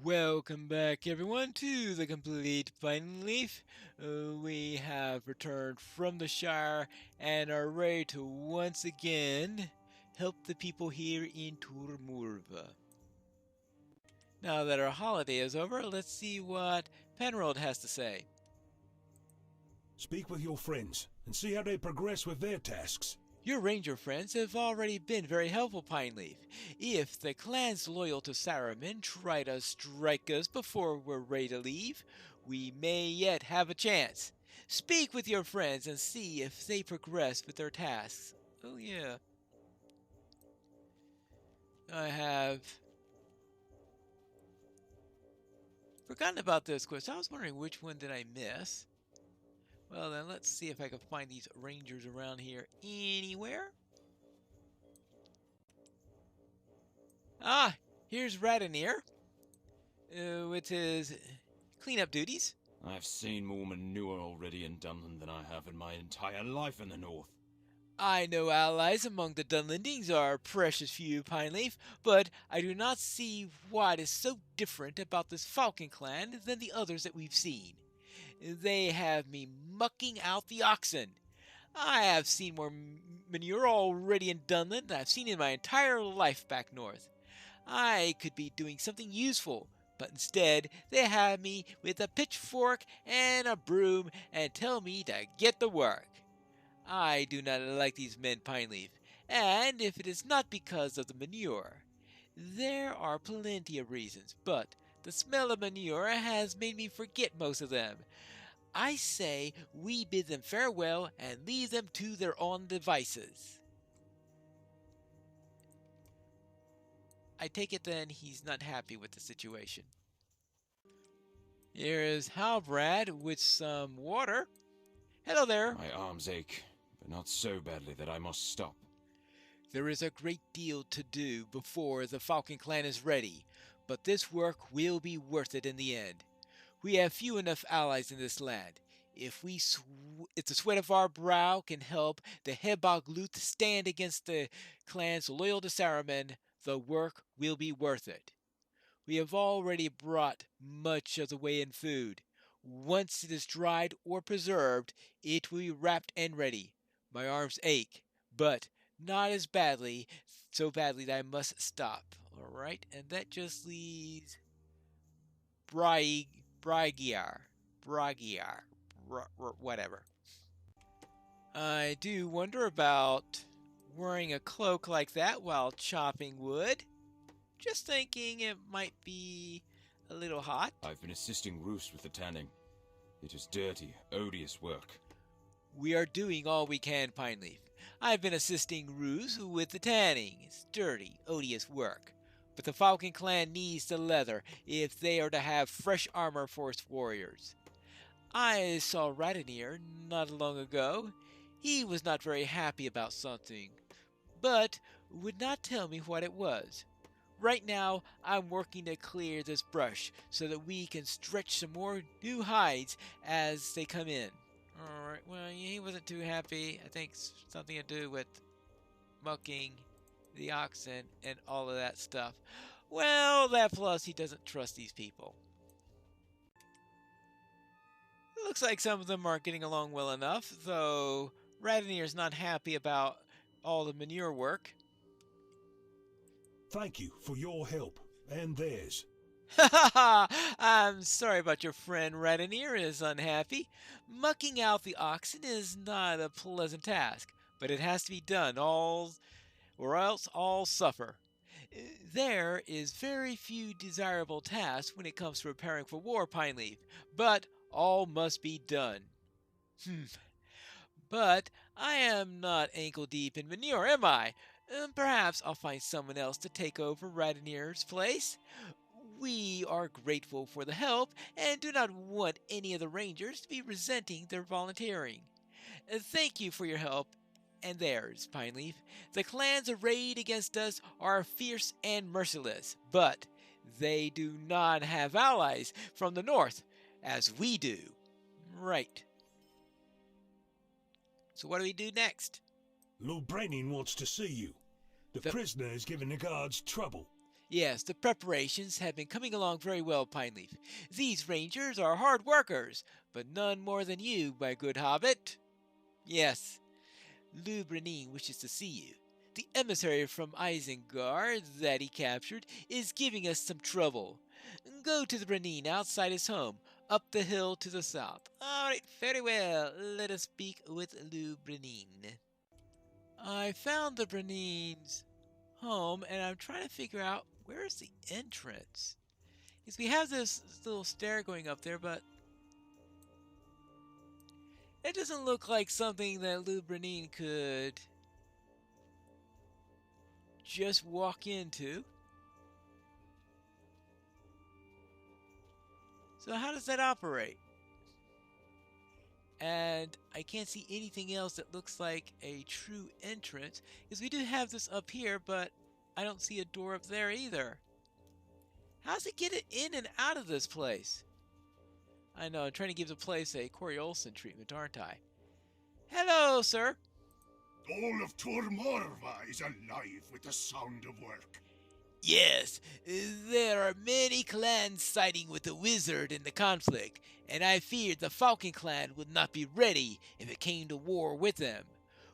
Welcome back, everyone, to the complete Pineleaf. We have returned from the Shire and are ready to once again help the people here in Turmurva. Now that our holiday is over, let's see what Penrod has to say. Speak with your friends and see how they progress with their tasks. Your ranger friends have already been very helpful, Pineleaf. If the clans loyal to Saruman try to strike us before we're ready to leave, we may yet have a chance. Speak with your friends and see if they progress with their tasks. Oh yeah. I have forgotten about this quest. I was wondering which one did I miss. Well then, let's see if I can find these rangers around here anywhere. Ah, here's Radonir with his cleanup duties. I've seen more manure already in Dunland than I have in my entire life in the north. I know allies among the Dunlendings are precious few, Pineleaf, but I do not see what is so different about this Falcon clan than the others that we've seen. They have me mucking out the oxen. I have seen more manure already in Dunland than I've seen in my entire life back north. I could be doing something useful, but instead they have me with a pitchfork and a broom and tell me to get to work. I do not like these men, Pineleaf, and if it is not because of the manure, there are plenty of reasons, but the smell of manure has made me forget most of them. I say we bid them farewell and leave them to their own devices. I take it then he's not happy with the situation. Here is Halbrad with some water. Hello there. My arms ache, but not so badly that I must stop. There is a great deal to do before the Falcon clan is ready, but this work will be worth it in the end. We have few enough allies in this land. If the sweat of our brow can help the Hebog Luth stand against the clans loyal to Saruman, the work will be worth it. We have already brought much of the way in food. Once it is dried or preserved, it will be wrapped and ready. My arms ache, but not as badly, so badly that I must stop. Alright, and that just leaves Bragiar, whatever. I do wonder about wearing a cloak like that while chopping wood. Just thinking it might be a little hot. I've been assisting Roos with the tanning. It is dirty, odious work. We are doing all we can, Pineleaf. I've been assisting Roos with the tanning. It's dirty, odious work. But the Falcon clan needs the leather if they are to have fresh armor for its warriors. I saw Radonir not long ago. He was not very happy about something, but would not tell me what it was. Right now, I'm working to clear this brush so that we can stretch some more new hides as they come in. Alright, well, he wasn't too happy. I think something to do with mucking the oxen and all of that stuff. Well, that plus he doesn't trust these people. It looks like some of them are getting along well enough, though Radonir's not happy about all the manure work. Thank you for your help and theirs. Ha ha ha! I'm sorry about your friend Radonir is unhappy. Mucking out the oxen is not a pleasant task, but it has to be done, or else all suffer. There is very few desirable tasks when it comes to preparing for war, Pineleaf, but all must be done. But I am not ankle deep in manure, am I? Perhaps I'll find someone else to take over Radonir's place. We are grateful for the help and do not want any of the rangers to be resenting their volunteering. Thank you for your help and theirs, Pineleaf. The clans arrayed against us are fierce and merciless, but they do not have allies from the north, as we do. Right. So what do we do next? Lord Brennan wants to see you. The prisoner is giving the guards trouble. Yes, the preparations have been coming along very well, Pineleaf. These rangers are hard workers, but none more than you, my good hobbit. Yes, Lubranine wishes to see you. The emissary from Isengard that he captured is giving us some trouble. Go to the Branine outside his home, up the hill to the south. Alright, very well. Let us speak with Lubranine. I found the Branine's home, and I'm trying to figure out where's the entrance. Because we have this little stair going up there, but it doesn't look like something that Lubranine could just walk into. So how does that operate? And I can't see anything else that looks like a true entrance, because we do have this up here, but I don't see a door up there either. How's it get it in and out of this place? I know, I'm trying to give the place a Corey Olsen treatment, aren't I? Hello, sir. All of Tormorva is alive with the sound of work. Yes, there are many clans siding with the wizard in the conflict, and I feared the Falcon clan would not be ready if it came to war with them.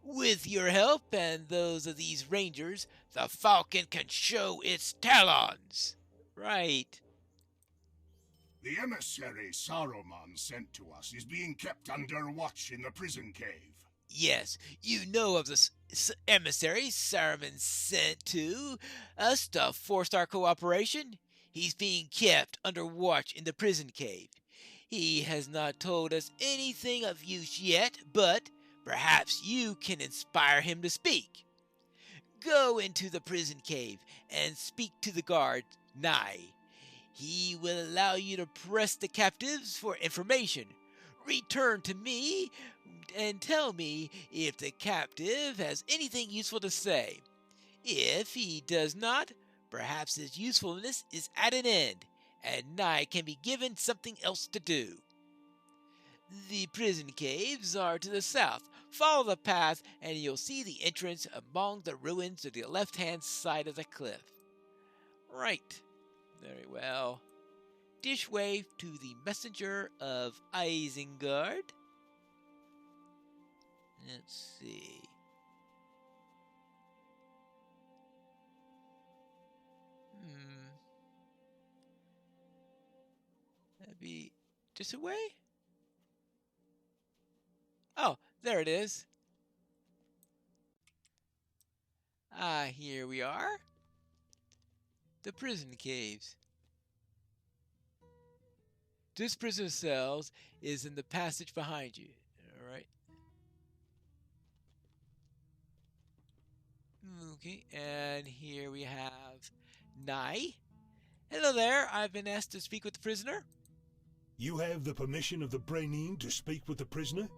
With your help and those of these rangers, the Falcon can show its talons. Right. The emissary Saruman sent to us is being kept under watch in the prison cave. Yes, you know of the emissary Saruman sent to us to force our cooperation. He's being kept under watch in the prison cave. He has not told us anything of use yet, but perhaps you can inspire him to speak. Go into the prison cave and speak to the guard, Nye. He will allow you to press the captives for information. Return to me and tell me if the captive has anything useful to say. If he does not, perhaps his usefulness is at an end, and Nye can be given something else to do. The prison caves are to the south. Follow the path, and you'll see the entrance among the ruins to the left-hand side of the cliff. Right. Very well. Dishwave to the messenger of Isengard. Let's see. That'd be just away? Oh, there it is. Ah, here we are. The prison caves. This prison cells is in the passage behind you. Alright. Okay, and here we have Nye. Hello there, I've been asked to speak with the prisoner. You have the permission of the Brainine to speak with the prisoner?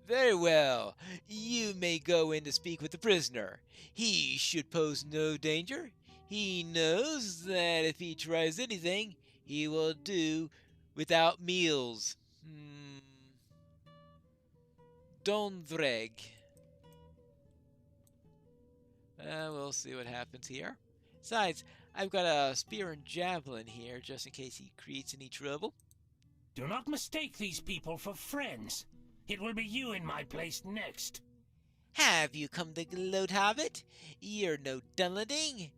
Very well. You may go in to speak with the prisoner. He should pose no danger. He knows that if he tries anything, he will do without meals. Donvreg. We'll see what happens here. Besides, I've got a spear and javelin here just in case he creates any trouble. Do not mistake these people for friends. It will be you in my place next. Have you come to gloat, Hobbit? You're no Dunlending.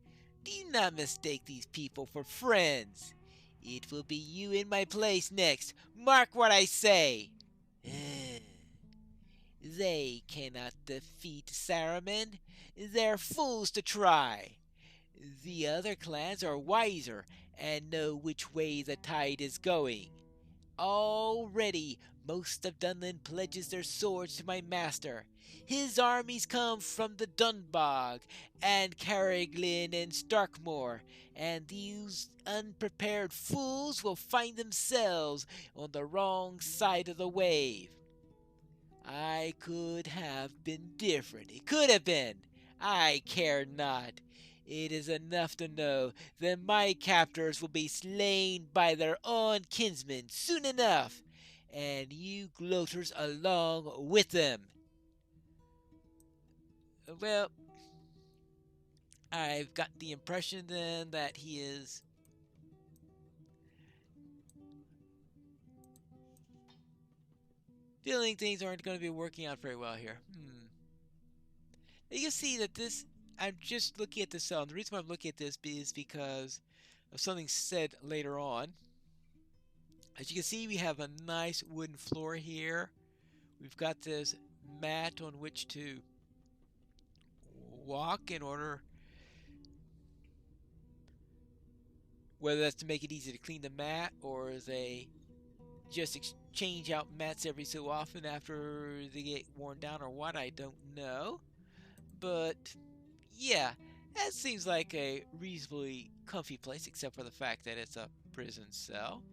Do not mistake these people for friends. It will be you in my place next. Mark what I say. They cannot defeat Saruman. They're fools to try. The other clans are wiser and know which way the tide is going. Already, most of Dunland pledges their swords to my master. His armies come from the Dunbog, and Carriglin and Starkmore, and these unprepared fools will find themselves on the wrong side of the wave. I could have been different. It could have been. I care not. It is enough to know that my captors will be slain by their own kinsmen soon enough, and you gloaters along with them. Well, I've got the impression then that he is feeling things aren't going to be working out very well here. You can see that this, I'm just looking at this cell, and the reason why I'm looking at this is because of something said later on. As you can see, we have a nice wooden floor here. We've got this mat on which to walk in order, whether that's to make it easy to clean the mat or they just exchange out mats every so often after they get worn down or what, I don't know. But yeah, that seems like a reasonably comfy place, except for the fact that it's a prison cell.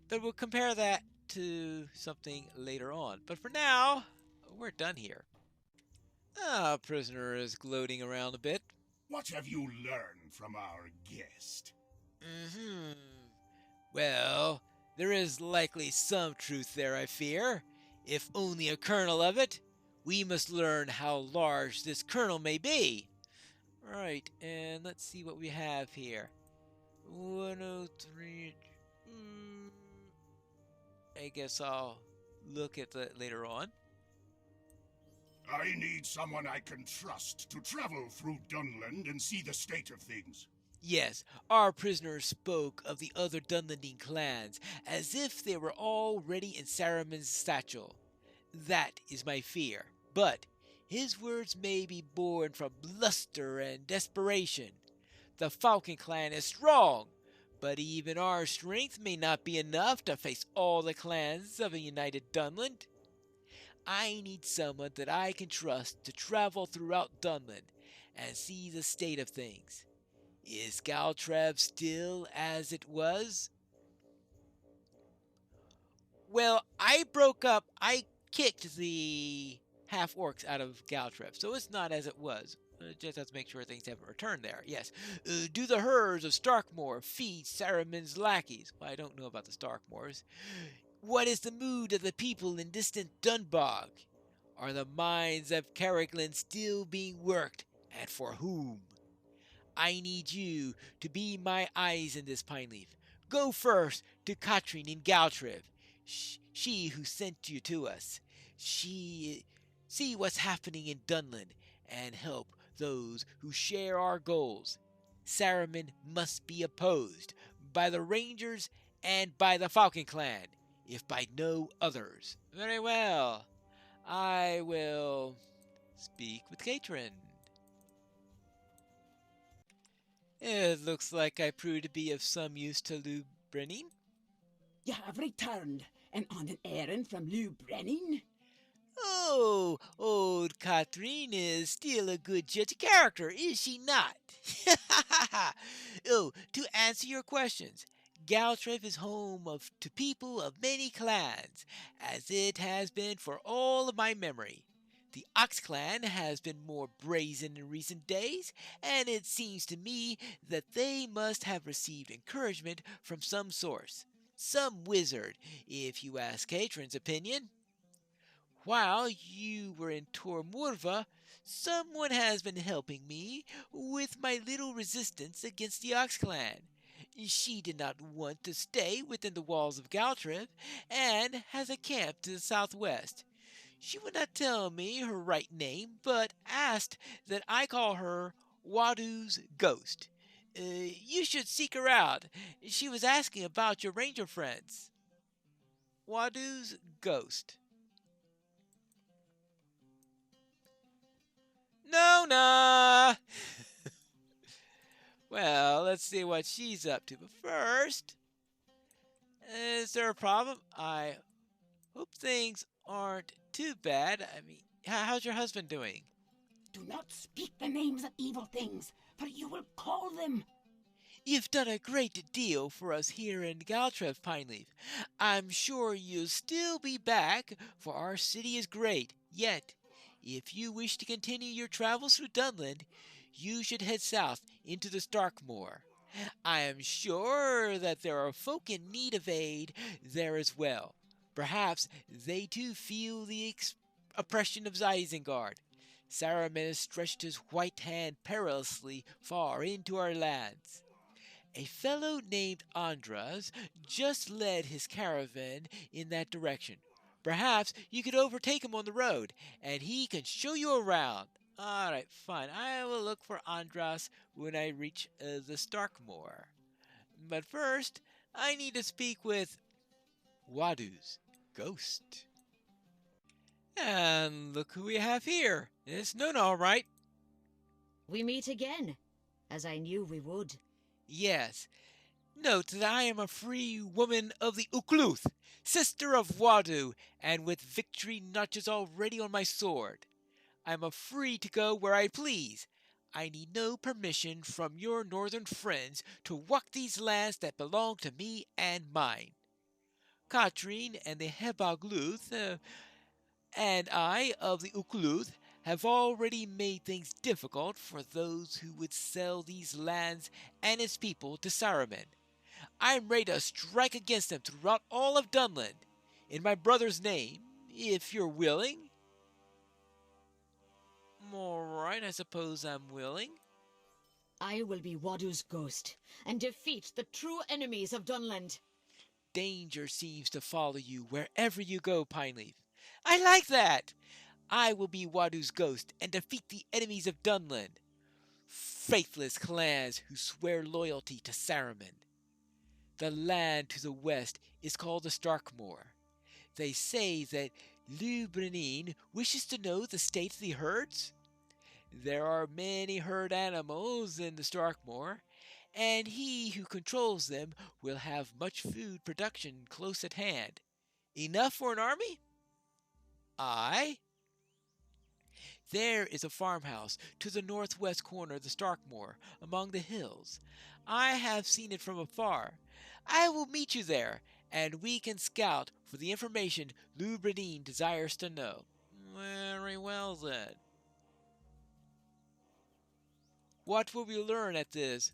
But we'll compare that to something later on. But for now, we're done here. Prisoner is gloating around a bit. What have you learned from our guest? Well, there is likely some truth there, I fear. If only a kernel of it. We must learn how large this kernel may be. Right, and let's see what we have here. 103. I guess I'll look at that later on. I need someone I can trust to travel through Dunland and see the state of things. Yes, our prisoner spoke of the other Dunlanding clans as if they were already in Saruman's satchel. That is my fear, but his words may be born from bluster and desperation. The Falcon clan is strong, but even our strength may not be enough to face all the clans of a united Dunland. I need someone that I can trust to travel throughout Dunland and see the state of things. Is Galtrev still as it was? Well, I kicked the half-orcs out of Galtrev, so it's not as it was. Just have to make sure things haven't returned there. Yes. Do the herds of Starkmoor feed Saruman's lackeys? Well, I don't know about the Starkmoors. What is the mood of the people in distant Dunbog? Are the mines of Carriglin still being worked, and for whom? I need you to be my eyes in this, Pineleaf. Go first to Katrin in Galtrev, she who sent you to us. See what's happening in Dunland and help those who share our goals. Saruman must be opposed by the Rangers and by the Falcon clan, if by no others. Very well. I will speak with Katrin. It looks like I proved to be of some use to Lou Brenning. You have returned, and on an errand from Lou Brenning? Oh, old Katrin is still a good judge of character, is she not? Oh, to answer your questions, Galtrev is home to people of many clans, as it has been for all of my memory. The Ox clan has been more brazen in recent days, and it seems to me that they must have received encouragement from some source. Some wizard, if you ask Katrin's opinion. While you were in Tormurva, someone has been helping me with my little resistance against the Ox clan. She did not want to stay within the walls of Galtrev, and has a camp to the southwest. She would not tell me her right name, but asked that I call her Wadu's ghost. You should seek her out. She was asking about your ranger friends. Wadu's ghost. No. Well, let's see what she's up to. But first, is there a problem? I hope things aren't too bad. I mean, how's your husband doing? Do not speak the names of evil things, for you will call them. You've done a great deal for us here in Galtrev, Pineleaf. I'm sure you'll still be back, for our city is great. Yet, if you wish to continue your travels through Dunland, you should head south into the Starkmoor. I am sure that there are folk in need of aid there as well. Perhaps they too feel the oppression of Isengard. Saruman has stretched his white hand perilously far into our lands. A fellow named Andras just led his caravan in that direction. Perhaps you could overtake him on the road, and he can show you around. Alright, fine. I will look for Andras when I reach the Starkmoor. But first, I need to speak with Wadu's ghost. And look who we have here. It's Nona, all right. We meet again, as I knew we would. Yes. Note that I am a free woman of the Ukluth, sister of Wadu, and with victory notches already on my sword. I am free to go where I please. I need no permission from your northern friends to walk these lands that belong to me and mine. Katrine and the Hebagluth and I of the Ukluth have already made things difficult for those who would sell these lands and its people to Saruman. I am ready to strike against them throughout all of Dunland, in my brother's name, if you're willing. Alright, I suppose I'm willing. I will be Wadu's ghost, and defeat the true enemies of Dunland. Danger seems to follow you wherever you go, Pineleaf. I like that! I will be Wadu's ghost and defeat the enemies of Dunland. Faithless clans who swear loyalty to Saruman. The land to the west is called the Starkmoor. They say that Lubranine wishes to know the state of the herds. There are many herd animals in the Starkmoor, and he who controls them will have much food production close at hand. Enough for an army? Aye. There is a farmhouse to the northwest corner of the Starkmoor, among the hills. I have seen it from afar. I will meet you there, and we can scout for the information Lubranine desires to know. Very well, then. What will we learn at this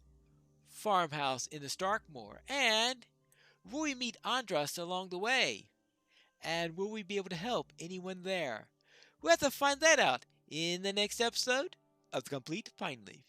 farmhouse in the Starkmoor? And will we meet Andras along the way? And will we be able to help anyone there? We'll have to find that out in the next episode of The Complete Pineleaf.